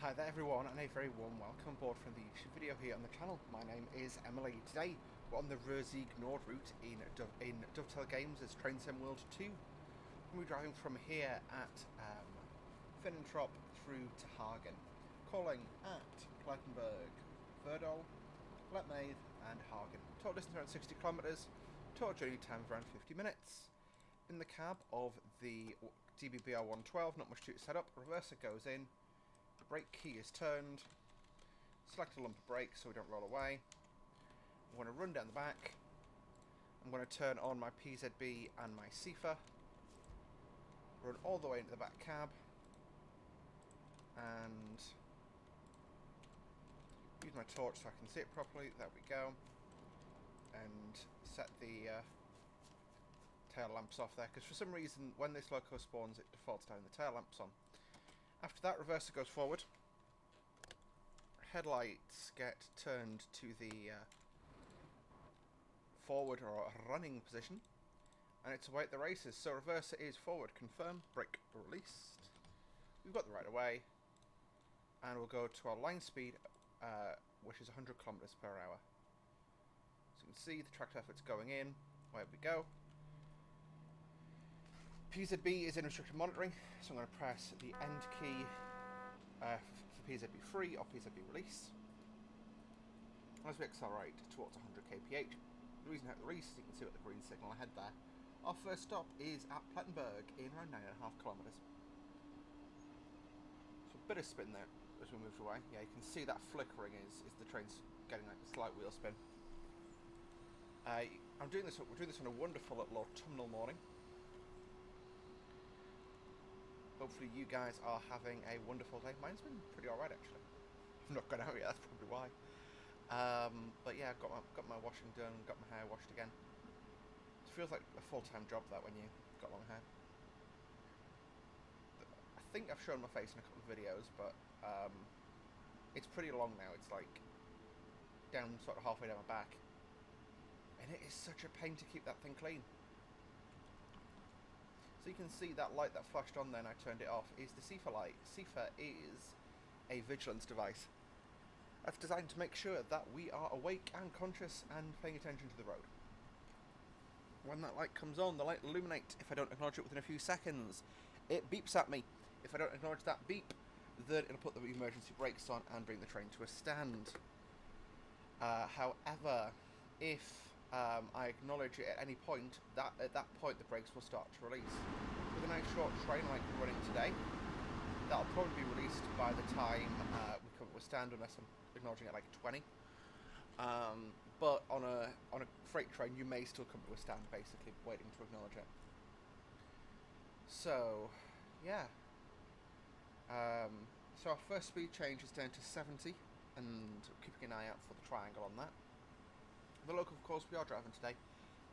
Hi there everyone, and a very warm welcome aboard from the YouTube video here on the channel. My name is Emily. Today we're on the Ruhr Sieg Nord route in Dovetail Games as Train Sim World 2. We're driving from here at Finnentrop through to Hagen, calling at Plettenberg, Verdal, Letmaid and Hagen. Total distance around 60 kilometres, total journey time of around 50 minutes. In the cab of the DBBR 112, not much to set up, reverser goes in. The brake key is turned. Select a lump brake so we don't roll away. I'm going to run down the back. I'm going to turn on my PZB and my CIFA. Run all the way into the back cab. And use my torch so I can see it properly. There we go. And set the tail lamps off there, because for some reason when this loco spawns it defaults to having the tail lamps on. After that, reverser goes forward. Headlights get turned to the forward or running position, and it's await the races. So reverser is forward, confirm, brake released. We've got the right of way, and we'll go to our line speed, which is 100 kilometers per hour. So you can see the tracked effort's going in. Where we go. PZB is in restricted monitoring, so I'm going to press the end key for PZB free or PZB release. As we accelerate towards 100 kph, the reason I have the release is you can see what the green signal ahead there. Our first stop is at Plettenberg in around 9.5 kilometers. So a bit of spin there as we move away. Yeah, you can see that flickering is the train's getting like a slight wheel spin. We're doing this on a wonderful little autumnal morning. Hopefully you guys are having a wonderful day. Mine's been pretty alright actually. I've not gone out yet, that's probably why. But yeah, I've got my washing done, got my hair washed again. It feels like a full-time job that when you got long hair. I think I've shown my face in a couple of videos, but it's pretty long now. It's like down sort of halfway down my back. And it is such a pain to keep that thing clean. So you can see that light that flashed on then I turned it off is the CIFA light. CIFA is a vigilance device that's designed to make sure that we are awake and conscious and paying attention to the road. When that light comes on, the light will illuminate. If I don't acknowledge it within a few seconds, it beeps at me. If I don't acknowledge that beep, then it'll put the emergency brakes on and bring the train to a stand. However, if I acknowledge it at any point, at that point the brakes will start to release. With a nice short train like we're running today, that'll probably be released by the time we come to a stand, unless I'm acknowledging it like 20. But on a freight train, you may still come to a stand, basically waiting to acknowledge it. So, yeah. So our first speed change is down to 70, and keeping an eye out for the triangle on that. The local, of course, we are driving today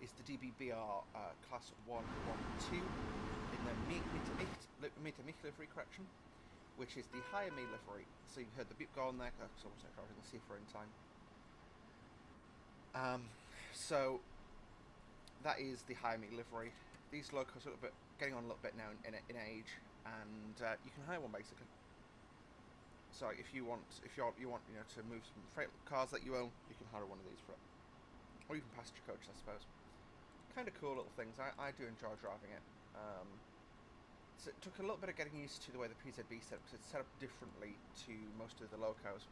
is the DBBR Class 112 in the Meter Mich livery, correction, which is the higher me livery. So you've heard the beep go on there, because I wasn't recording the CIFA in time. So that is the higher me livery. These locals are getting on a little bit now in age, and you can hire one basically. So if you want to move some freight cars that you own, you can hire one of these for it. Or even passenger coach, I suppose. Kind of cool little things. I do enjoy driving it. So it took a little bit of getting used to the way the PZB set up, because it's set up differently to most of the locos.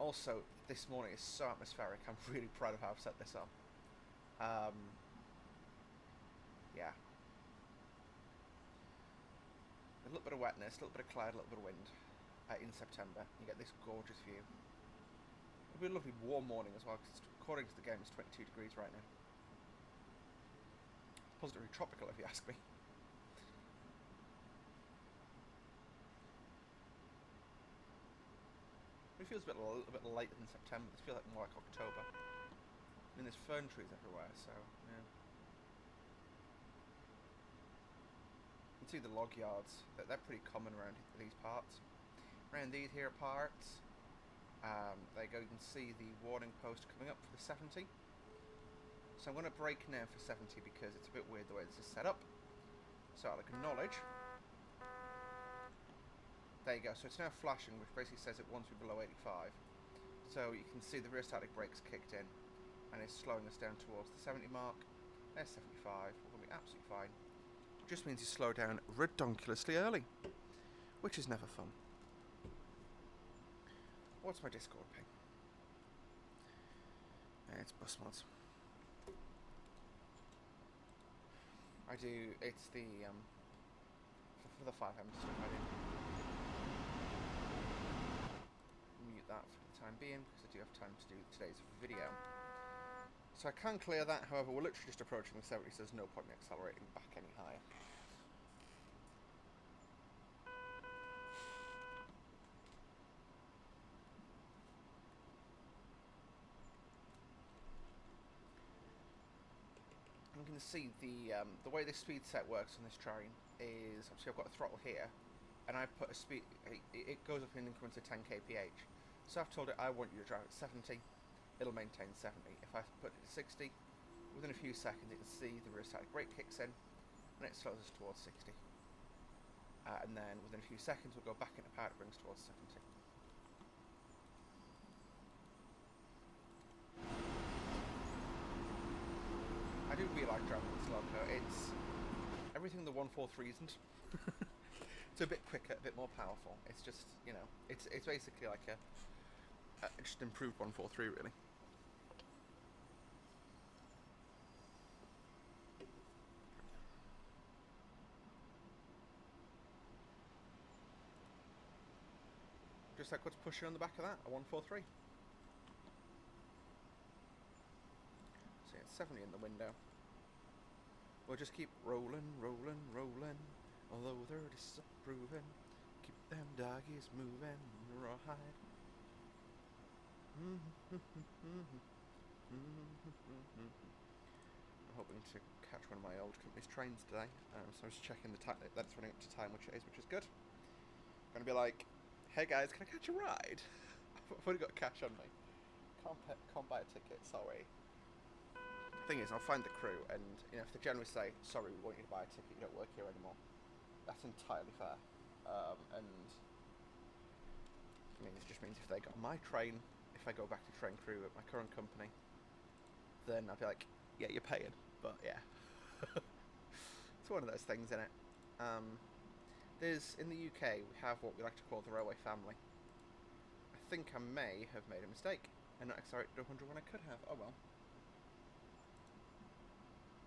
Also, this morning is so atmospheric. I'm really proud of how I've set this up. Yeah. A little bit of wetness, a little bit of cloud, a little bit of wind in September. You get this gorgeous view. It'll be a lovely warm morning as well, because according to the game it's 22 degrees right now. It's positively tropical if you ask me. It feels a little bit later than September. It feels like more like October. I mean, there's fern trees everywhere, so yeah. You can see the log yards. They're pretty common around these parts. Around these here parts, there you go, you can see the warning post coming up for the 70. So I'm going to brake now for 70 because it's a bit weird the way this is set up. So I'll acknowledge. there you go. So it's now flashing, which basically says it wants to be below 85. So you can see the rear static brakes kicked in, and it's slowing us down towards the 70 mark. There's 75. We're going to be absolutely fine. Just means you slow down redonkulously early, which is never fun. What's my Discord ping? It's bus mods. I do. It's the for the 5M stuff. I do mute that for the time being because I do have time to do today's video. So I can clear that. However, we're literally just approaching the 70, so there's no point in accelerating back any higher. You can see the way the speed set works on this train is obviously I've got a throttle here, and I put a speed. It goes up in increments of 10 kph. So I've told it I want you to drive at 70. It'll maintain 70. If I put it to 60, within a few seconds you can see the rear static brake kicks in, and it slows us towards 60. And then within a few seconds we'll go back into power, it brings towards 70. I do really like driving this loco. It's everything the 143 isn't. It's a bit quicker, a bit more powerful. It's just, you know, it's basically like a just improved 143 really. Just like what's pushing on the back of that, a 143. So it's 70 in the window. We'll just keep rolling, rolling, rolling. Although they're disapproving, keep them doggies moving, rawhide. I'm hoping to catch one of my old company's trains today. So I was checking the time that it's running up to time, which is good. Gonna be like, hey guys, can I catch a ride? I've already got cash on me. Can't buy a ticket, sorry. Thing is, I'll find the crew, and you know, if they generally say, sorry, we want you to buy a ticket, you don't work here anymore, that's entirely fair. And I mean, it just means if they got my train, if I go back to train crew at my current company, then I'll be like, yeah, you're paying, but yeah. It's one of those things, innit? There's, in the UK, we have what we like to call the railway family. I think I may have made a mistake and not accelerated to 100 when I could have. Oh well.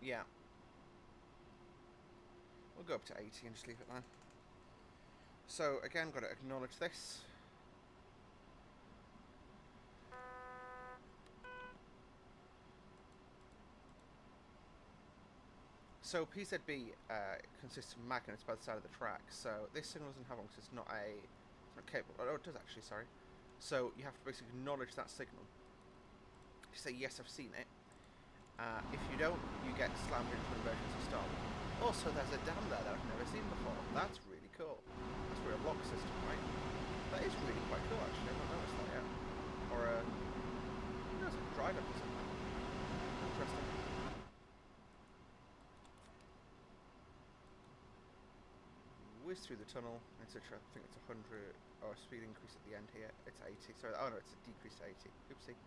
Yeah. We'll go up to 80 and just leave it there. So, again, got to acknowledge this. So, PZB consists of magnets by the side of the track. So, this signal doesn't have one because it's not capable. Oh, it does actually, sorry. So, you have to basically acknowledge that signal. You say, yes, I've seen it. If you don't, you get slammed into an emergency stop. Also, there's a dam there that I've never seen before. That's really cool. That's for a lock system, right? That is really quite cool, actually. I've not noticed that yet. Or it's like a drive up or something. Interesting. Whiz through the tunnel. It's I think it's 100. Oh, speed increase at the end here. It's 80. Sorry. Oh no, it's a decrease to 80. Oopsie.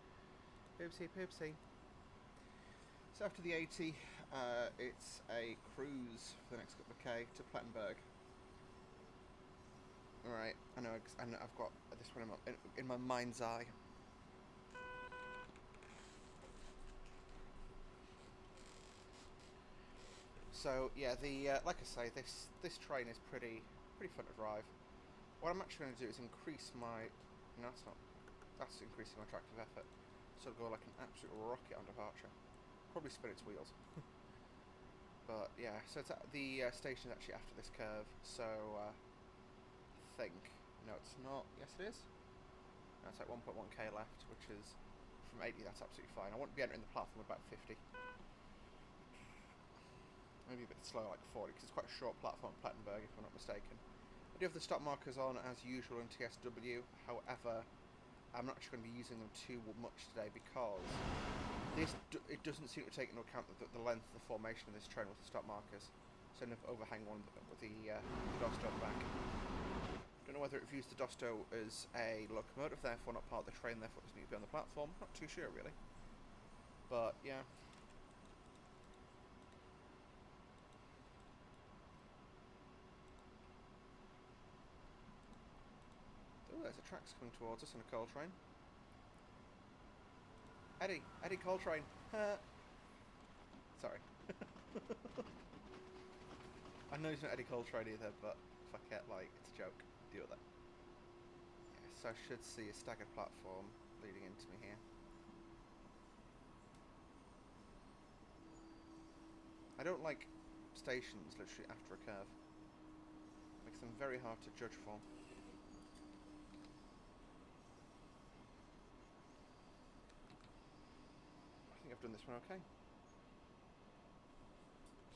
Oopsie. Poopsie. So after the 80, it's a cruise for the next couple of K to Plettenberg. Alright, I know I've got this one in my mind's eye. So yeah, like I say, this train is pretty fun to drive. What I'm actually going to do is increase my. No, that's increasing my tractive effort. So it'll go like an absolute rocket on departure. Probably spin its wheels. But yeah, so it's at the station is actually after this curve, so I think, no it's not, yes it is. No, it's like 1.1k left, which is, from 80 that's absolutely fine. I won't be entering the platform with about 50. Maybe a bit slow, like 40, because it's quite a short platform at Plettenberg, if I'm not mistaken. I do have the stop markers on as usual in TSW, however, I'm not actually going to be using them too much today because it doesn't seem to take into account the length of the formation of this train with the stop markers. So end up overhang one with the exhaust on the back. Don't know whether it views the Dosto as a locomotive, therefore not part of the train, therefore doesn't need to be on the platform. Not too sure, really. But, yeah. Oh, there's a tracks coming towards us in a coal train. Eddie, coal train. Sorry. I know he's not Eddie Coltrane either, but fuck it, like, it's a joke. Deal with it. Yes, I should see a staggered platform leading into me here. I don't like stations literally after a curve. Makes them very hard to judge for. I think I've done this one okay.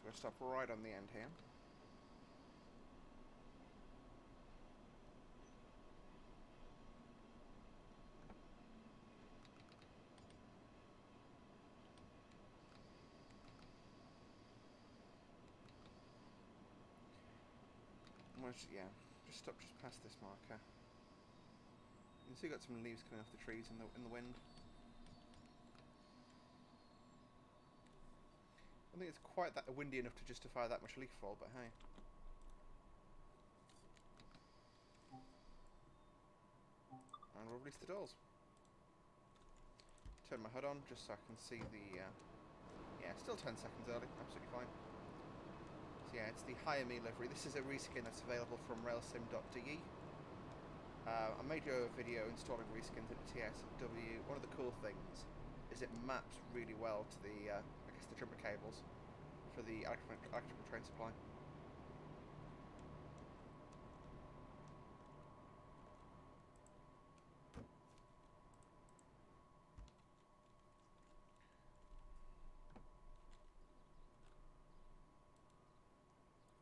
So we'll stop right on the end here. Yeah, just stop just past this marker. You can see you've got some leaves coming off the trees in the wind. I don't think it's quite that windy enough to justify that much leaf fall, but hey. And we'll release the doors. Turn my HUD on just so I can see the... yeah, still 10 seconds early, absolutely fine. So yeah, it's the Hire Me livery. This is a reskin that's available from railsim.de. I made a video installing reskins into TSW. One of the cool things is it maps really well to the, I guess, the jumper cables for the electrical train supply.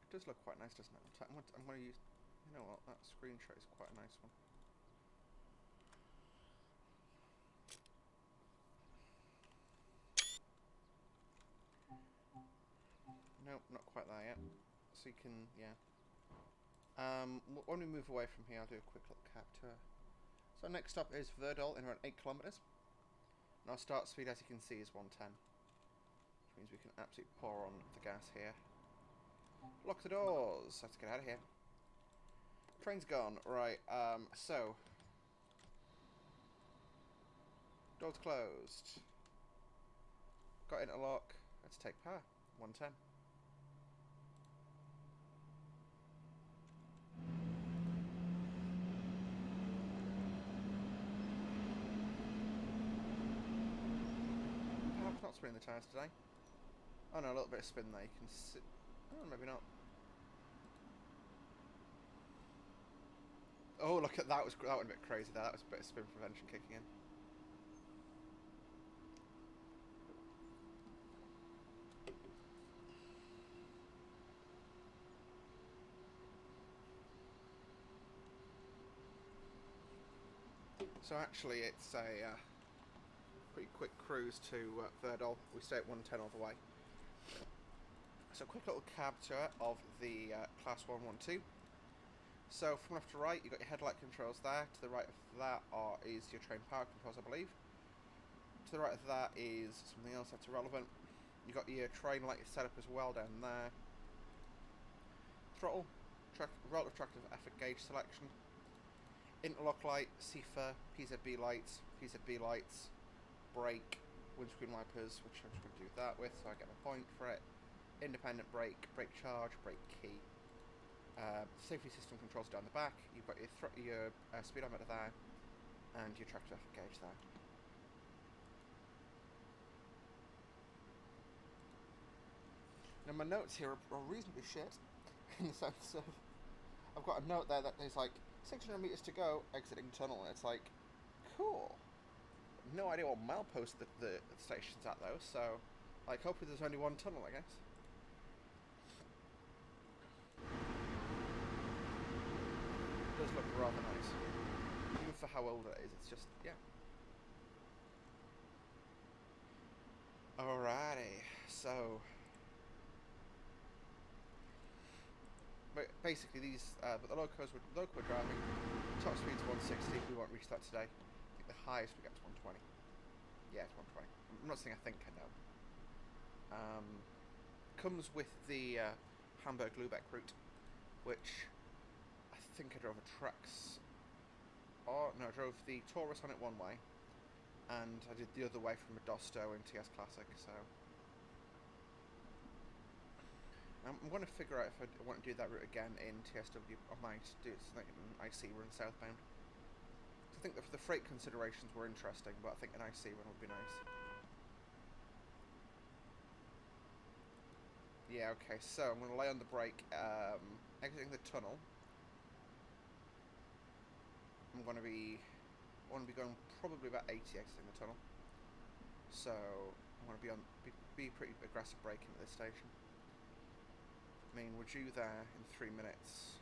It does look quite nice, doesn't it? I'm going to use... You know what? That screenshot is quite a nice one. Nope, not quite there yet. So you can... yeah. When we move away from here, I'll do a quick little cap tour. So next stop is Verdal in around 8 kilometres. And our start speed, as you can see, is 110. Which means we can absolutely pour on the gas here. Lock the doors. Let's get out of here. Train's gone. Right, so... Doors closed. Got interlock. Let's take power. 110. Perhaps not spinning the tyres today. Oh no, a little bit of spin there. You can sit... Oh, maybe not. Oh, look at that! That went a bit crazy there. That was a bit of spin prevention kicking in. So actually, it's a pretty quick cruise to Verdal. We stay at 110 all the way. So a quick little cab tour of the Class 112. So from left to right, you've got your headlight controls there. To the right of that is your train power controls, I believe. To the right of that is something else that's irrelevant. You've got your train light setup as well down there. Throttle, relative tractive effort gauge selection. Interlock light, CIFA, PZB lights, brake, windscreen wipers, which I'm just going to do that with, so I get my point for it. Independent brake, brake charge, brake key. Safety system controls down the back. You've got your speedometer there, and your tractive effort gauge there. Now my notes here are reasonably shit, in the sense of, I've got a note there that is like, 600 metres to go, exiting tunnel, and it's like, cool. No idea what milepost the station's at though, so, like, hopefully there's only one tunnel, I guess. It does look rather nice. Even for how old it is, it's just, yeah. Alrighty, so... But basically these, but the locos we're driving top speed's 160. We won't reach that today. I think the highest we get to 120. Yeah, it's 120. I'm not saying I think I know. Comes with the Hamburg-Lübeck route, which I think I drove a Trax. Or no, I drove the Taurus on it one way, and I did the other way from a Dosto in TS Classic. So I'm going to figure out if I want to do that route again in TSW. I might do something in IC run southbound. I think the freight considerations were interesting, but I think an IC run would be nice. Yeah, okay, so I'm going to lay on the brake, exiting the tunnel. I want to be going probably about 80 exiting the tunnel. So I want to be pretty aggressive braking at this station. I mean, we're due there in 3 minutes.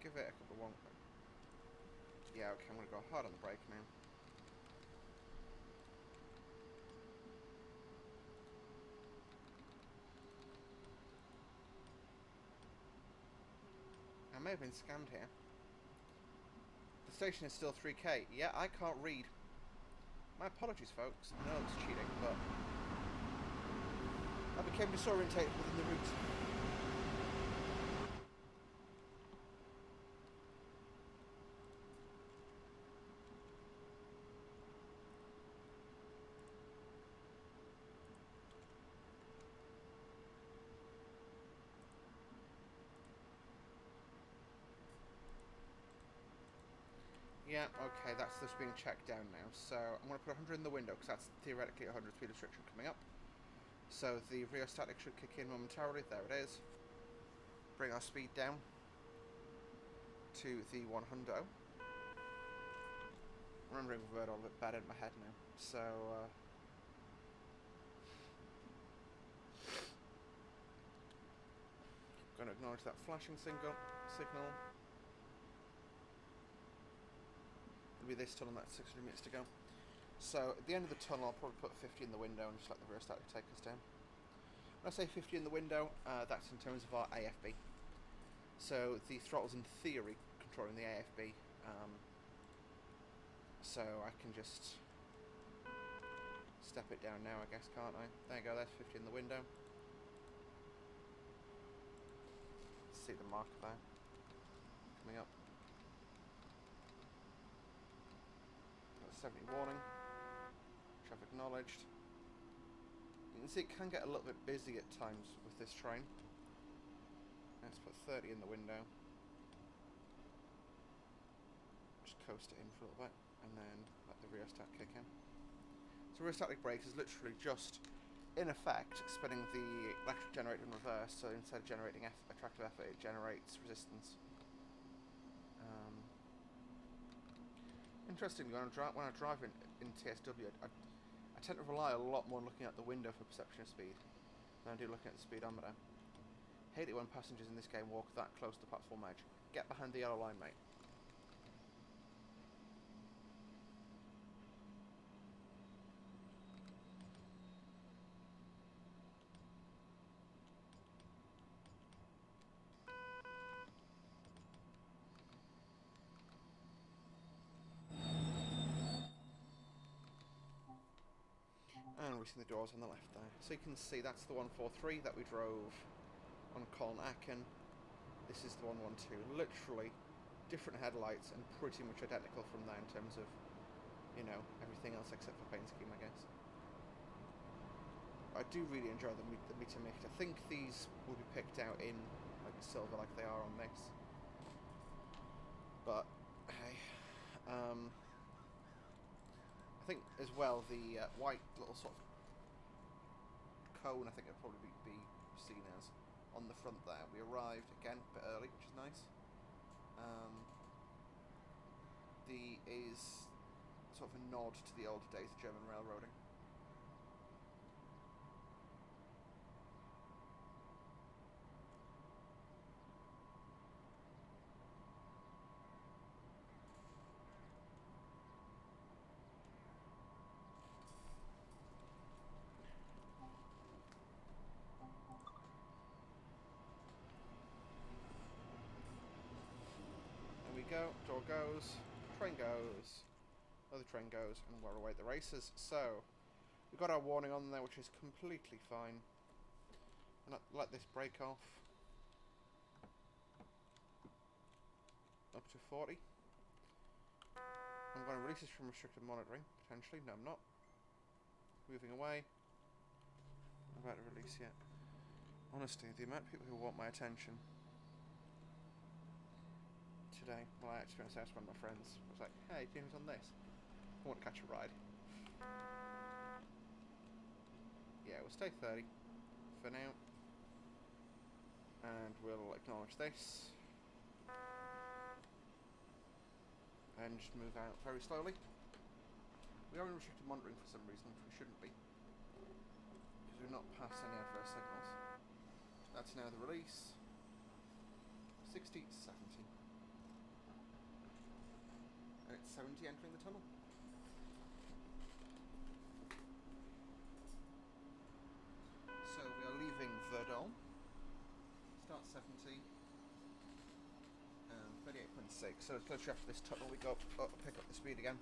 Give it a couple of yeah, okay, I'm going to go hard on the brake now. I may have been scammed here. The station is still 3k. Yeah, I can't read. My apologies, folks. I know it's cheating, but I became disorientated within the route. Yeah, okay, that's just being checked down now. So I'm going to put 100 in the window, because that's theoretically a 100 speed restriction coming up. So the rheostatic should kick in momentarily. There it is. Bring our speed down to the 100. Remembering the word all a bit bad in my head now. So going to acknowledge that flashing signal. It'll be this tunnel, that's 600 meters to go. So at the end of the tunnel, I'll probably put 50 in the window and just let the rheostatic take us down. When I say 50 in the window, that's in terms of our AFB. So the throttle's in theory controlling the AFB. So I can just step it down now, I guess, can't I? There you go, there's 50 in the window. See the marker there coming up. 70 warning. Traffic acknowledged. You can see it can get a little bit busy at times with this train. Let's put 30 in the window. Just coast it in for a little bit, and then let the rheostat kick in. So rheostatic brakes is literally just, in effect, spinning the electric generator in reverse. So instead of generating attractive effort, it generates resistance. Interestingly, when I drive in TSW, I tend to rely a lot more on looking out the window for perception of speed than I do looking at the speedometer. Hate it when passengers in this game walk that close to the platform edge. Get behind the yellow line, mate. And we see the doors on the left there. So you can see that's the 143 that we drove on Colin Aachen. This is the 112. Literally different headlights and pretty much identical from there in terms of, you know, everything else except for paint scheme, I guess. I do really enjoy the meter mix. I think these will be picked out in like silver like they are on this. But hey, I think as well the white little sort of cone, I think it'll probably be seen as on the front there. We arrived again a bit early, which is nice. The is sort of a nod to the older days of German railroading. goes. Other train goes, and we'll await the races. So, we've got our warning on there, which is completely fine. And let this break off. Up to 40. I'm going to release this from restricted monitoring, potentially. No, I'm not. Moving away. I'm about to release yet. Honestly, the amount of people who want my attention today. Well, I actually asked one of my friends. I was like, hey, do you know who's on this? I want to catch a ride. Yeah, we'll stay 30 for now. And we'll acknowledge this. And just move out very slowly. We are in restricted monitoring for some reason, which we shouldn't be. Because we're not past any adverse signals. That's now the release. 60, 70. And it's 70 entering the tunnel. So we are leaving Verdal. Start 70. 38.6. So it's close after this tunnel we go up, pick up the speed again.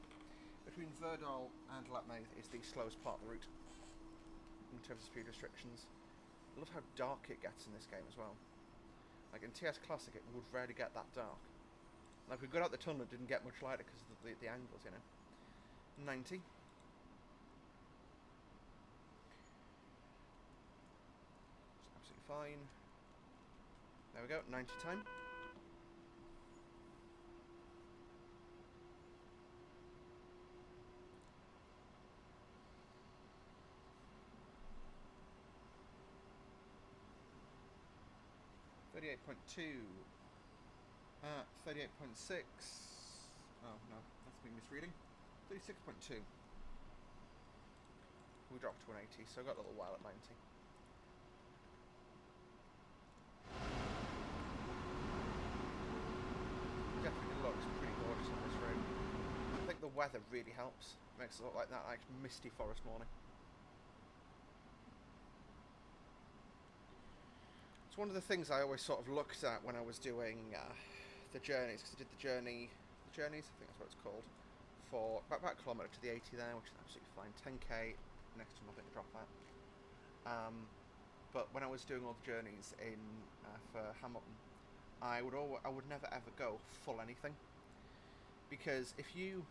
Between Verdal and Latmay is the slowest part of the route in terms of speed restrictions. I love how dark it gets in this game as well. Like in TS Classic, it would rarely get that dark. Like we got out the tunnel, it didn't get much lighter because of the angles, you know. 90. It's absolutely fine. There we go, 90 time. .2 38.6. Oh no, that's me misreading. 36.2. We dropped to 180, so I got a little while at 90. Definitely looks pretty gorgeous on this road. I think the weather really helps. Makes it look like that misty forest morning. It's one of the things I always sort of looked at when I was doing the journeys, because I did the journeys, I think that's what it's called, for about a kilometre to the 80 there, which is absolutely fine. 10k, next to nothing to drop that. But when I was doing all the journeys in for Hamilton, I would never ever go full anything, because if you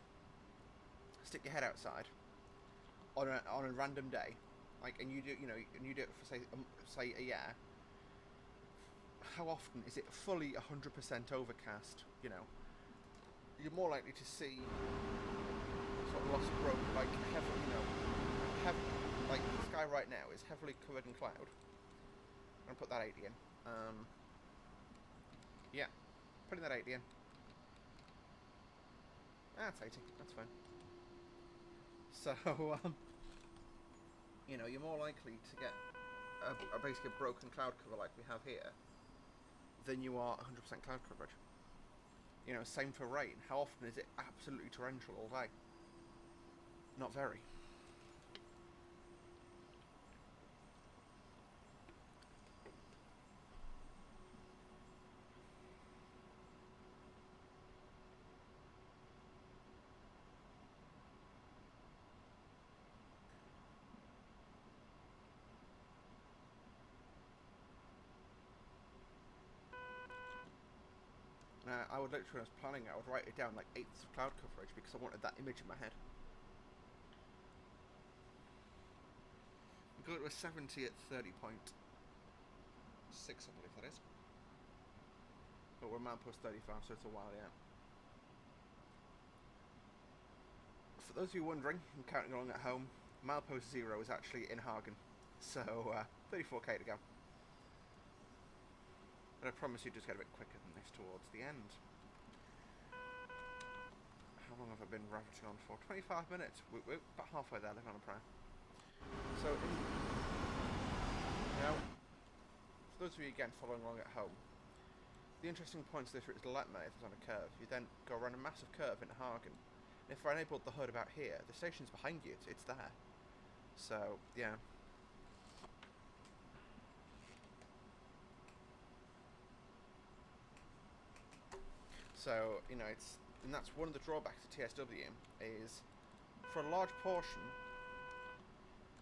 stick your head outside on a random day, like, and you do it for say a year. How often is it fully 100% overcast? You know, you're more likely to see sort of lots of growth, like like the sky right now is heavily covered in cloud. I'm gonna put that 80 in. Yeah, putting that 80 in. That's 80. That's fine. So, you know, you're more likely to get basically a broken cloud cover like we have here than you are 100% cloud coverage. You know, same for rain. How often is it absolutely torrential all day? Not very. I would literally, when I was planning it, I would write it down like 8ths of cloud coverage because I wanted that image in my head. We got to a 70 at 30.6, I believe that is. But we're milepost 35, so it's a while yet. For those of you wondering, I'm counting along at home, milepost 0 is actually in Hagen. So, 34k to go. But I promise you just get a bit quicker than this towards the end. How long have I been ravaging on for? 25 minutes. We're about halfway there, living on a prayer. So, for those of you again following along at home, the interesting point of this route is Latmay is on a curve. You then go around a massive curve into Hagen. And if I enabled the HUD about here, the station's behind you, it's there. So, yeah. So, you know, it's and that's one of the drawbacks of TSW, is for a large portion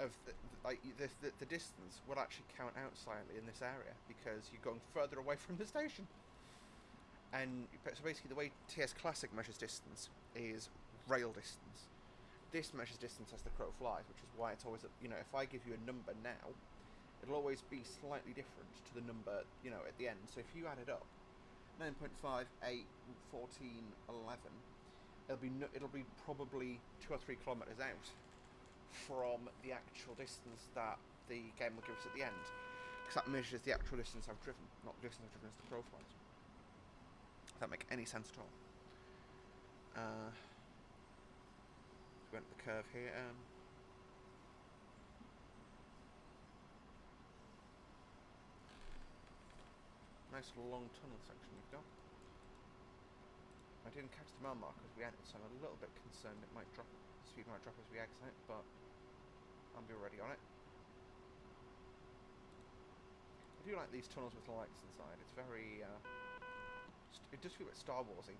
of the distance will actually count out slightly in this area because you're going further away from the station. And so basically the way TS Classic measures distance is rail distance. This measures distance as the crow flies, which is why it's always, if I give you a number now, it'll always be slightly different to the number, at the end. So if you add it up, 9.5, 8, 14, 11, it'll be probably 2 or 3 kilometres out from the actual distance that the game will give us at the end, because that measures the actual distance I've driven, not the distance I've driven as the crow flies. Does that make any sense at all? We went to the curve here. Nice long tunnel section you've got. I didn't catch the mile marker as we entered, so I'm a little bit concerned it might drop. The speed might drop as we exit, but I'll be ready on it. I do like these tunnels with lights inside. It's very, it does feel a bit Star Warsy.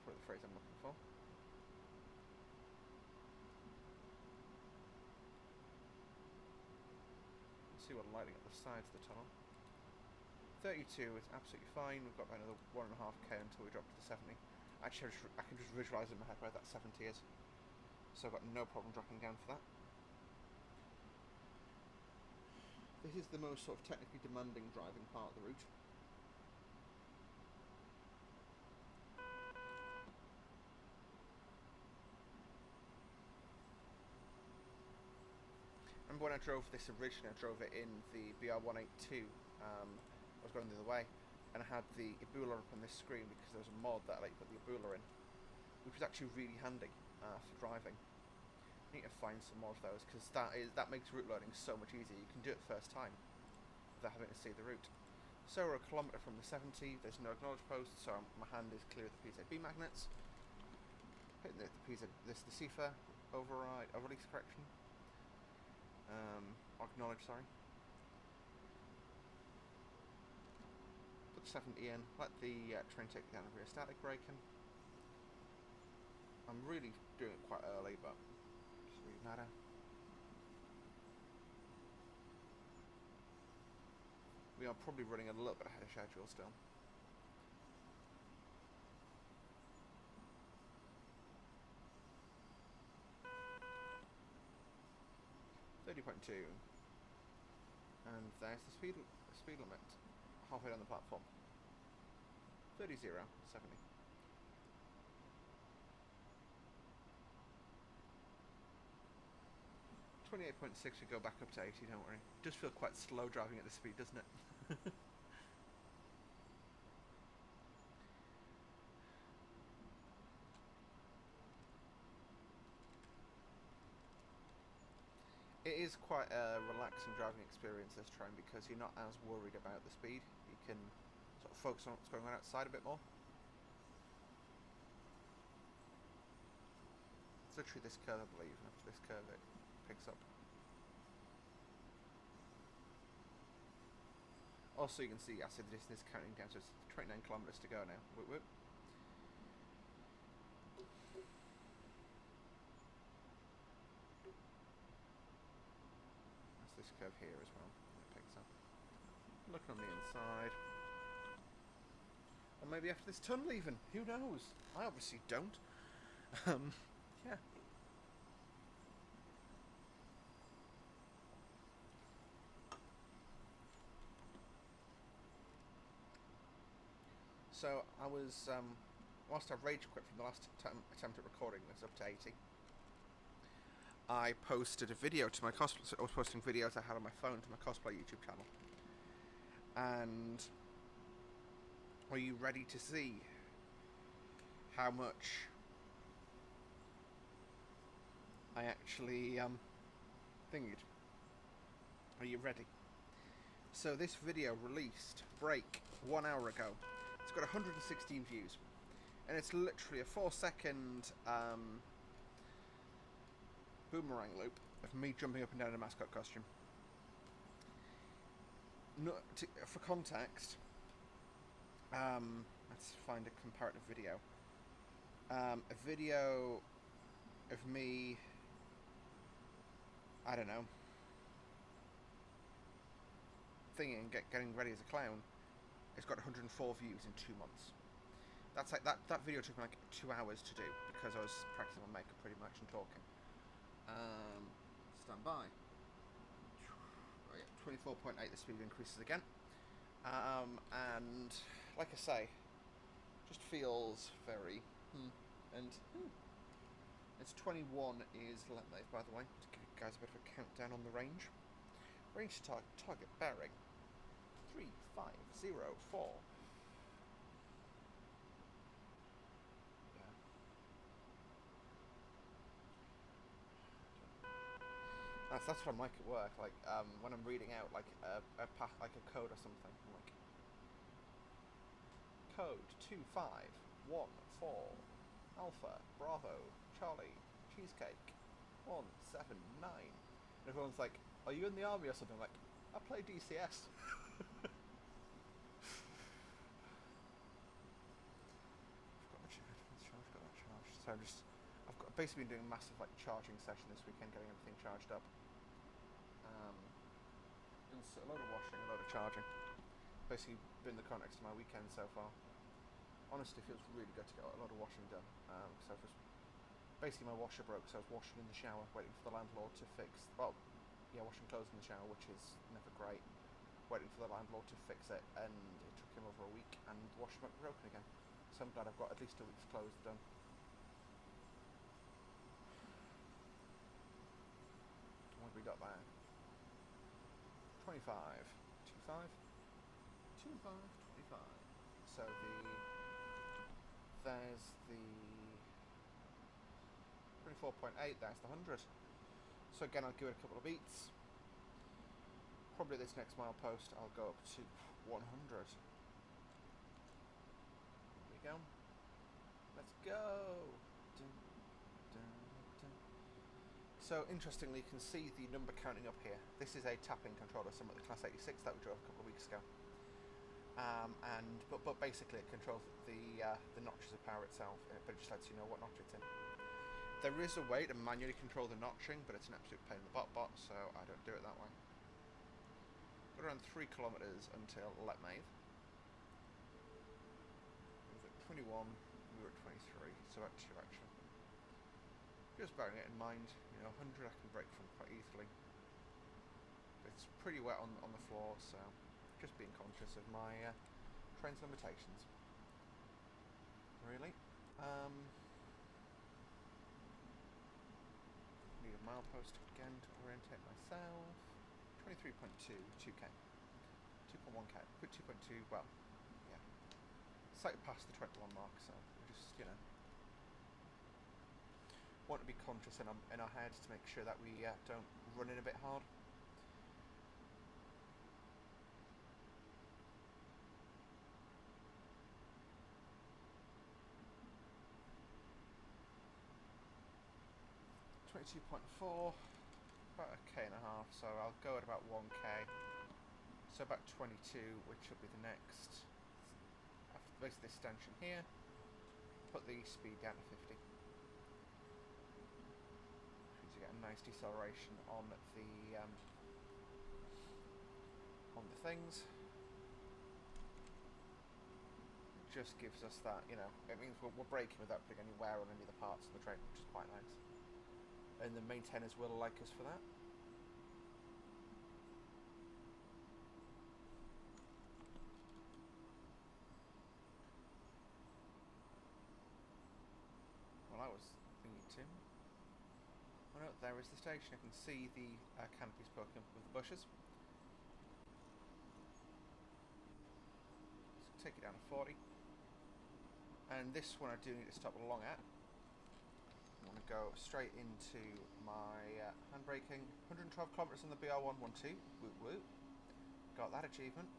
That's the phrase I'm looking for. Let's see what lighting at the sides of the tunnel. 32 is absolutely fine. We've got about another 1.5k until we drop to the 70. Actually, I can just visualise in my head where that 70 is. So I've got no problem dropping down for that. This is the most sort of technically demanding driving part of the route. Remember when I drove this originally, I drove it in the BR182. I was going the other way, and I had the Ebola up on this screen because there was a mod that let you put the Ebola in, which was actually really handy for driving. I need to find some more of those because that makes route learning so much easier. You can do it first time without having to see the route. So we're a kilometre from the 70. There's no acknowledge post, so my hand is clear of the PZB magnets. Hitting the CIFA override, release correction. Acknowledge, sorry. Put 70 in, let the train take down a rear static braking. I'm really doing it quite early, but it doesn't really matter. We are probably running a little bit ahead of schedule still. .2, and there's the speed limit halfway down the platform. 30, 70. 28.6 should go back up to 80, don't worry. It does feel quite slow driving at this speed, doesn't it? It is quite a relaxing driving experience, this train, because you're not as worried about the speed. You can sort of focus on what's going on outside a bit more. It's literally this curve, I believe, and after this curve it picks up. Also, you can see, I said the distance is counting down, so it's 29 kilometres to go now. Whoop, whoop. This curve here as well, it picks up. Looking on the inside. Or maybe after this tunnel even, who knows? I obviously don't. Yeah. So I was, whilst I rage quit from the last attempt at recording this up to 80, I posted a video to my cosplay. I was posting videos I had on my phone to my cosplay YouTube channel. And are you ready to see how much I actually thingied? Are you ready? So this video released break 1 hour ago. It's got 116 views, and it's literally a 4-second boomerang loop of me jumping up and down in a mascot costume. For context, Let's find a comparative video. A video of me, I don't know, getting ready as a clown. It's got 104 views in 2 months. That's like that video took me like 2 hours to do because I was practicing my makeup pretty much and talking. Stand by. Oh yeah, 24.8. The speed increases again. And like I say, just feels very and it's 21 is length, by the way, to give you guys a bit of a countdown on the range. Range to target bearing 3504. That's what I'm like at work. Like when I'm reading out like a code or something, I'm like code 2514 Alpha Bravo Charlie Cheesecake 179. And everyone's like, "Are you in the army or something?" I'm like, I play DCS. So I've basically been doing a massive like charging session this weekend, getting everything charged up. Done a load of washing, a load of charging. Basically been the context of my weekend so far. Honestly, feels really good to get a lot of washing done. So basically my washer broke, so I was washing in the shower, waiting for the landlord to fix. Well, yeah, washing clothes in the shower, which is never great. Waiting for the landlord to fix it, and it took him over a week, and the washer might be broken again. So I'm glad I've got at least a week's clothes done. What have we got there? 25. 25? 25, 25. So there's the 24.8, there's the 100. So again, I'll give it a couple of beats. Probably this next milepost, I'll go up to 100. There we go. Let's go. Dun, dun, dun. So interestingly, you can see the number counting up here. This is a tapping controller, similar to the Class 86 that we drove a couple of weeks ago. But basically it controls the notches of power itself, but it just lets you know what notch it's in. There is a way to manually control the notching, but it's an absolute pain in the butt, so I don't do it that way. Got around 3 kilometres until Letmaith. We were at 21, we were at 23, so about 2 actually. Just bearing it in mind, 100 I can brake from quite easily. It's pretty wet on the floor, so just being conscious of my train's limitations. Really. Need a milepost again to orientate myself. 23.2, 2k. 2.1k. Put 2.2, well, yeah. Slightly past the 21 mark, so we just, want to be conscious in our head to make sure that we don't run in a bit hard. .4, about a k and a half, so I'll go at about 1k, so about 22, which will be the next, after basically this extension here, put the speed down to 50. To get a nice deceleration on the things. It just gives us that, it means we're braking without putting any wear on any of the parts of the train, which is quite nice. And the maintainers will like us for that. Well, I was thinking too. Oh no, there is the station. I can see the canopies poking up with the bushes. So take it down to 40. And this one I do need to stop along at. I'm going to go straight into my handbraking. 112 kilometres on the BR112. Woot woot. Got that achievement.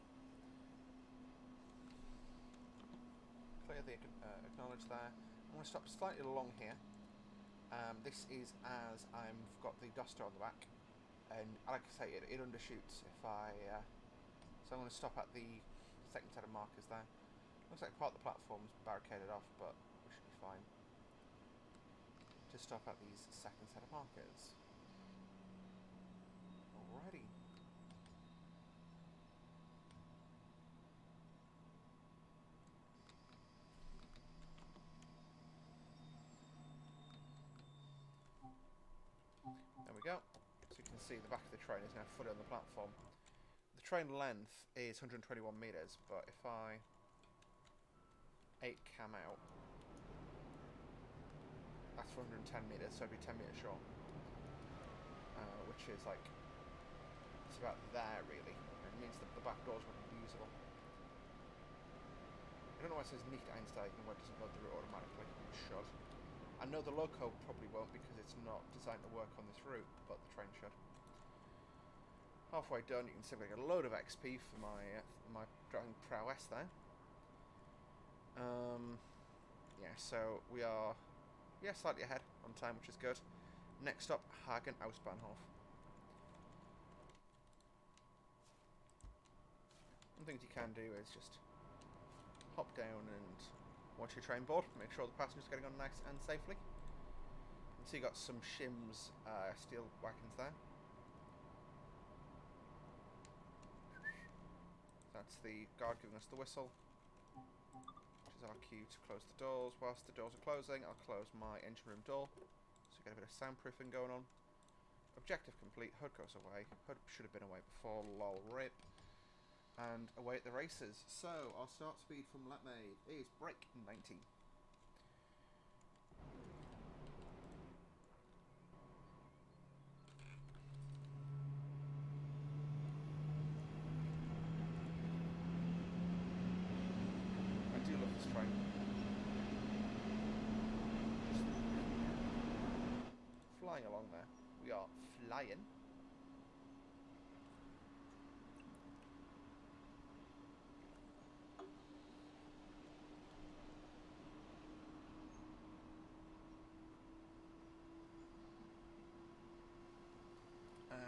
Clear the acknowledge there. I'm going to stop slightly along here. This is as I've got the duster on the back, and like I say, it undershoots if I. So I'm going to stop at the second set of markers there. Looks like part of the platform's barricaded off, but we should be fine. To stop at these second set of markers. Alrighty. There we go. So you can see the back of the train is now fully on the platform. The train length is 121 metres, but if I 8 cam out, that's 410 metres, so it'd be 10 metres short. Which is like, it's about there really. It means that the back doors wouldn't be usable. I don't know why it says nicht einsteigen when it doesn't load the route automatically. It should. I know the loco probably won't because it's not designed to work on this route, but the train should. Halfway done, you can see I get a load of XP for my driving prowess there. Yeah, so we are slightly ahead on time, which is good. Next stop, Hagen Ausbahnhof. One thing you can do is just hop down and watch your train board, make sure the passengers are getting on nice and safely. You can see you got some shims steel wagons there. That's the guard giving us the whistle, which is our cue to close the doors. Whilst the doors are closing, I'll close my engine room door, so we get a bit of soundproofing going on. Objective complete, HUD goes away. HUD should have been away before, lol rip. And away at the races. So, our start speed from lap made is brake 90. I do love this train. Just flying along there. We are flying.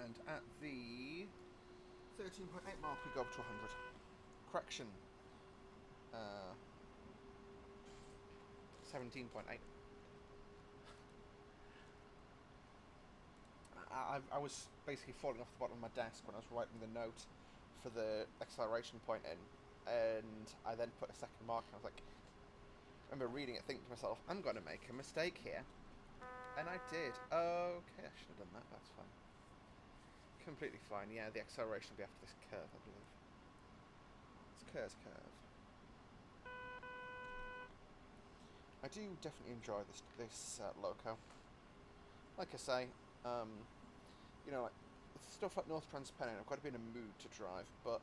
And at the 13.8 mark we go up to 100. Correction. 17.8. I was basically falling off the bottom of my desk when I was writing the note for the acceleration point in, and I then put a second mark and I was like, I remember reading it thinking to myself, I'm going to make a mistake here. And I did. Okay, I should have done that, that's fine. Completely fine, yeah, the acceleration will be after this curve, I believe. It's curve. I do definitely enjoy this loco. Like I say, you know, like, stuff like North Transpennine, I've got to be in a mood to drive, but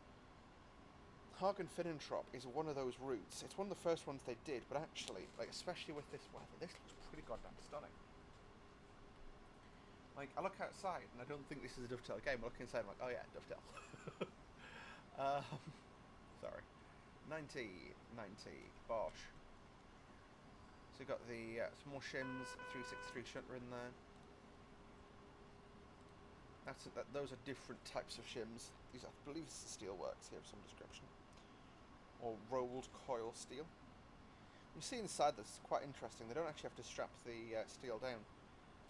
Hagen Finnentrop is one of those routes. It's one of the first ones they did, but actually, like, especially with this weather, this looks pretty goddamn stunning. Like, I look outside, and I don't think this is a dovetail game. I look inside, I'm like, oh yeah, dovetail. Sorry. 90, Bosch. So we've got the some more shims, 363 shunter in there. Those are different types of shims. These, I believe, this is steelworks here of some description, or rolled coil steel. You see inside this, it's quite interesting. They don't actually have to strap the steel down.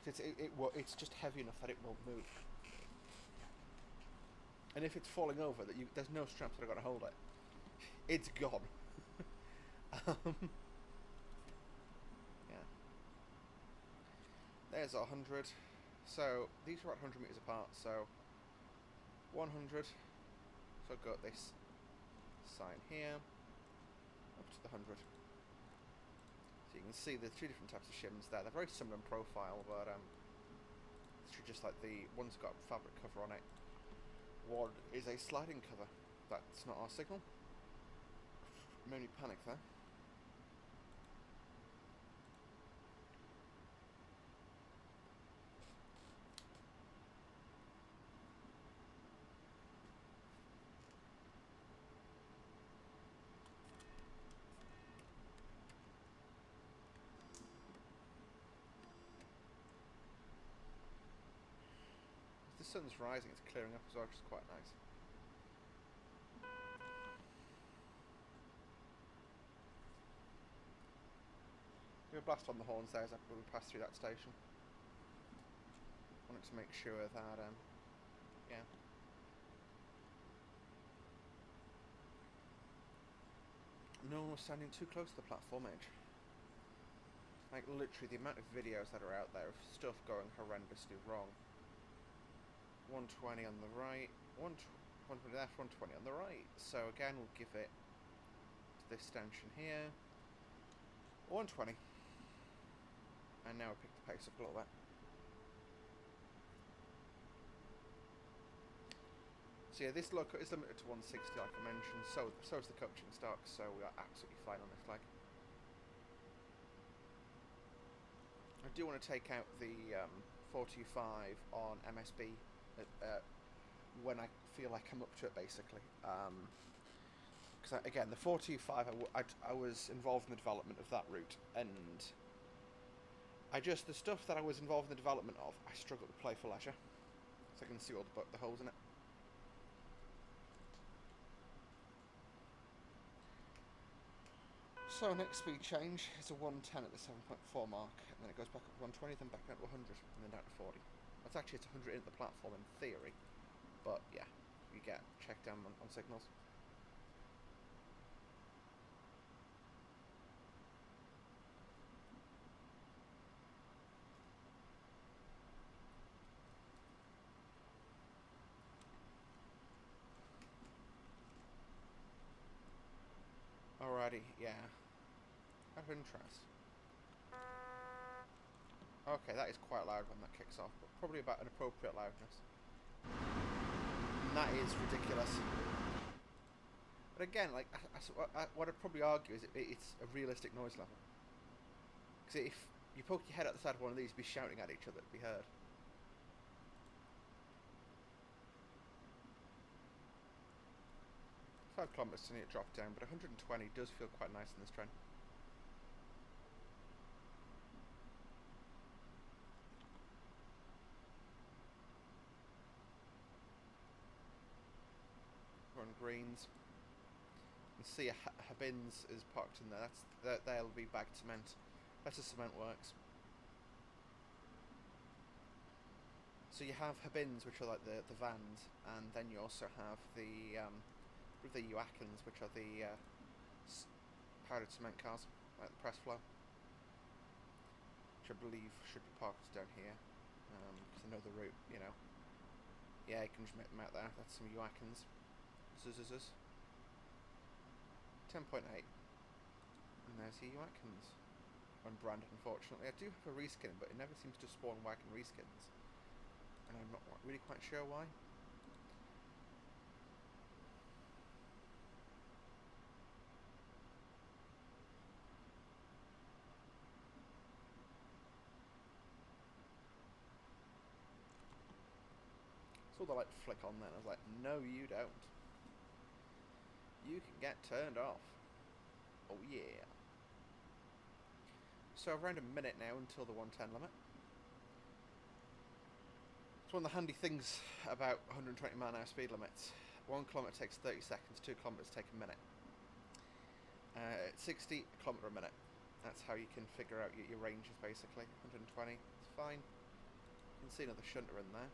It's just heavy enough that it won't move. And if it's falling over, there's no straps that are going to hold it. It's gone. Yeah. There's 100. So these are at 100 meters apart. So 100. So I've got this sign here up to the 100. So you can see the two different types of shims there. They're very similar in profile, but it's just like the one's got a fabric cover on it. One is a sliding cover. That's not our signal. Made me panic there. The sun's rising, it's clearing up as well, which is quite nice. We blast on the horns there as we pass through that station. Wanted to make sure that, yeah. No one was standing too close to the platform edge. Like, literally, the amount of videos that are out there of stuff going horrendously wrong. 120 on the right, 120 left, 120 on the right. So again, we'll give it to this stanchion here. 120. And now we pick the pace up a little bit. So yeah, this look is limited to 160 like I mentioned, so is the coaching stock, so we are absolutely fine on this leg. I do want to take out the 425 on MSB when I feel like I'm up to it, basically. Because again, the 425, I was involved in the development of that route, and the stuff that I was involved in the development of, I struggle to play for leisure. So I can see all the holes in it. So next speed change is a 110 at the 7.4 mark, and then it goes back up to 120, then back up to 100, and then down to 40. That's actually, it's 100 into the platform in theory, but yeah, you get checked down on signals. Alrighty, yeah. Out of interest. Okay, that is quite loud when that kicks off, but probably about an appropriate loudness. And that is ridiculous. But again, like, what I'd probably argue is it's a realistic noise level. Because if you poke your head out the side of one of these, you'd be shouting at each other, it'd be heard. 5 kilometers to need it drop down, but 120 does feel quite nice in this train. We're on greens. You can see Hagen's is parked in there. They'll be bagged cement. That's a cement works. So you have Hagen's, which are like the vans, and then you also have the Joachens, which are the powdered cement cars, like the press flow, which I believe should be parked down here, because I know the route, you know. Yeah, you can just make them out there. That's some Joachens. 10.8. And there's your Joachens. Unbranded, unfortunately. I do have a reskin, but it never seems to spawn wagon reskins. And I'm not really quite sure why. Saw the light flick on then. I was like, no, you don't. You can get turned off. Oh yeah. So around a minute now until the 110 limit. It's one of the handy things about 120 mph speed limits. 1 kilometre takes 30 seconds, 2 kilometres take a minute. 60 km a minute. That's how you can figure out your ranges basically. 120, it's fine. You can see another shunter in there.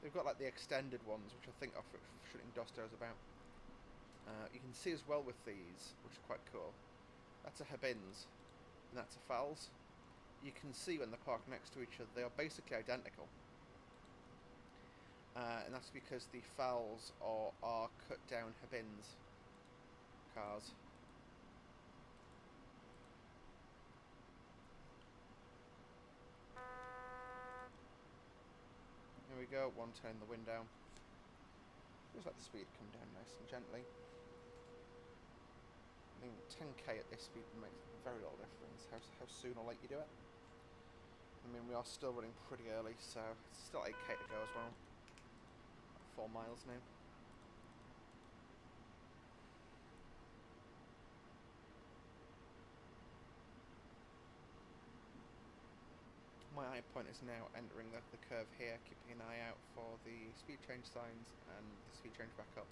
They've got like the extended ones, which I think are for shunting Dostos about. You can see as well with these, which is quite cool. That's a Hagen's, and that's a Fals. You can see when they're parked next to each other, they are basically identical. And that's because the Fals are cut down Hagen's cars. Here we go, 110, the wind down. Feels like the speed come down nice and gently. I mean, 10k at this speed makes very little difference, how soon or late you do it. I mean, we are still running pretty early, so it's still 8k to go as well. 4 miles now. My eye point is now entering the curve here, keeping an eye out for the speed change signs and the speed change back up.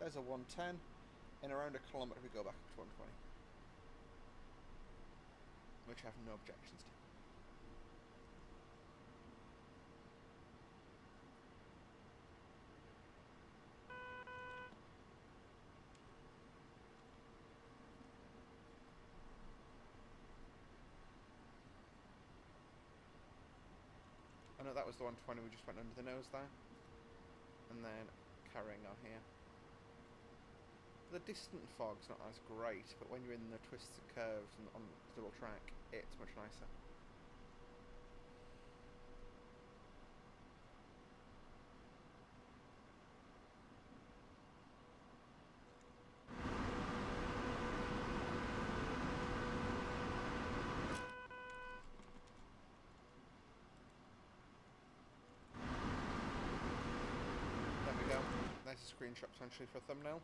There's a 110. In around a kilometre we go back up to 120. Which I have no objections to. I know that was the 120 we just went under the nose there. And then carrying on here. The distant fog's not as great, but when you're in the twists and curves and on the double track, it's much nicer. There we go. There's a screenshot potentially for a thumbnail.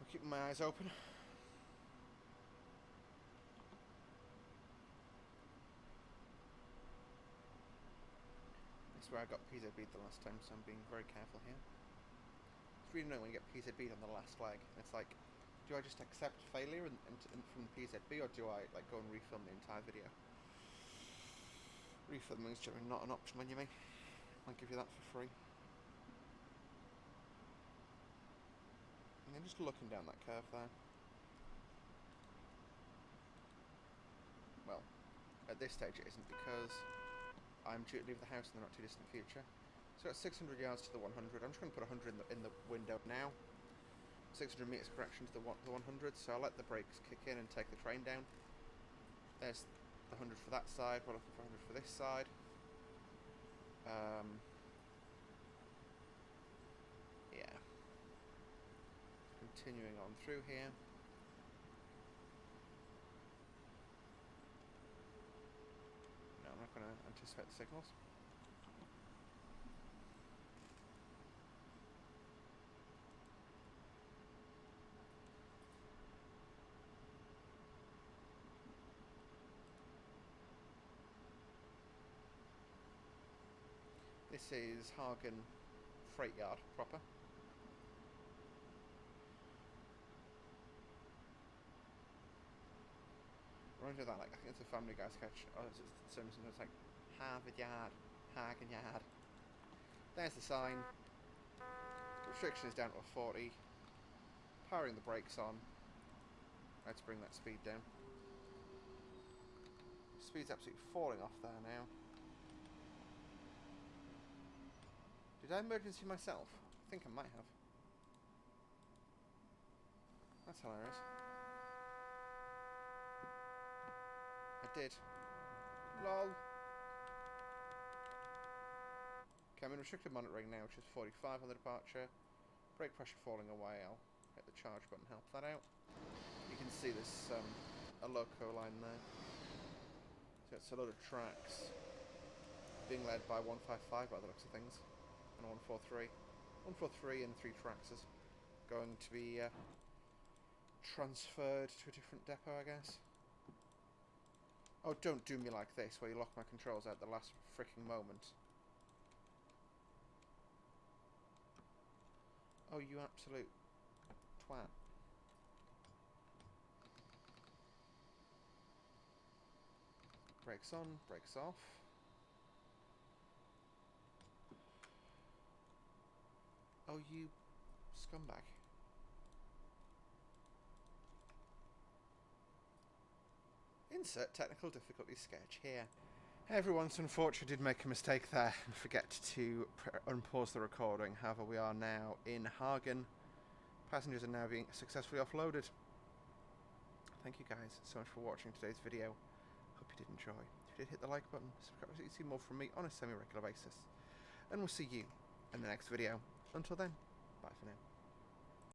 I'm keeping my eyes open. This is where I got PZB'd the last time, so I'm being very careful here. It's really annoying when you get PZB'd on the last leg. It's like, do I just accept failure and from the PZB, or do I like go and refilm the entire video? Refilming is generally not an option when you may. I'll give you that for free. And then just looking down that curve there. Well, at this stage it isn't, because I'm due to leave the house in the not too distant future. So at 600 yards to the 100, I'm just going to put 100 in the window now. 600 metres correction to the 100, so I'll let the brakes kick in and take the train down. There's the 100 for that side, we're looking for 100 for this side. Yeah. Continuing on through here. No, I'm not going to anticipate the signals. This is Hagen Freight Yard proper. Reminds me of that, like, I think it's a Family Guy sketch. Oh, it's Simpsons. It's like Harvard Yard, Hagen Yard. There's the sign. Restriction is down to a 40. Powering the brakes on. Let's bring that speed down. Speed's absolutely falling off there now. Did I emergency myself? I think I might have. That's hilarious. I did. LOL. Okay, I'm in restricted monitoring now, which is 45 on the departure. Brake pressure falling away. I'll hit the charge button, help that out. You can see this a loco line there. So it's a load of tracks being led by 155 by the looks of things. And 143. 143 and 3 tracks is going to be transferred to a different depot, I guess. Oh, don't do me like this, where you lock my controls out at the last freaking moment. Oh, you absolute twat. Brakes on, brakes off. Oh, you scumbag. Insert technical difficulty sketch here. Everyone, so unfortunately did make a mistake there and forget to unpause the recording. However, we are now in Hagen. Passengers are now being successfully offloaded. Thank you guys so much for watching today's video. Hope you did enjoy. If you did, hit the like button, subscribe so you can see more from me on a semi-regular basis. And we'll see you in the next video. Until then, bye for now.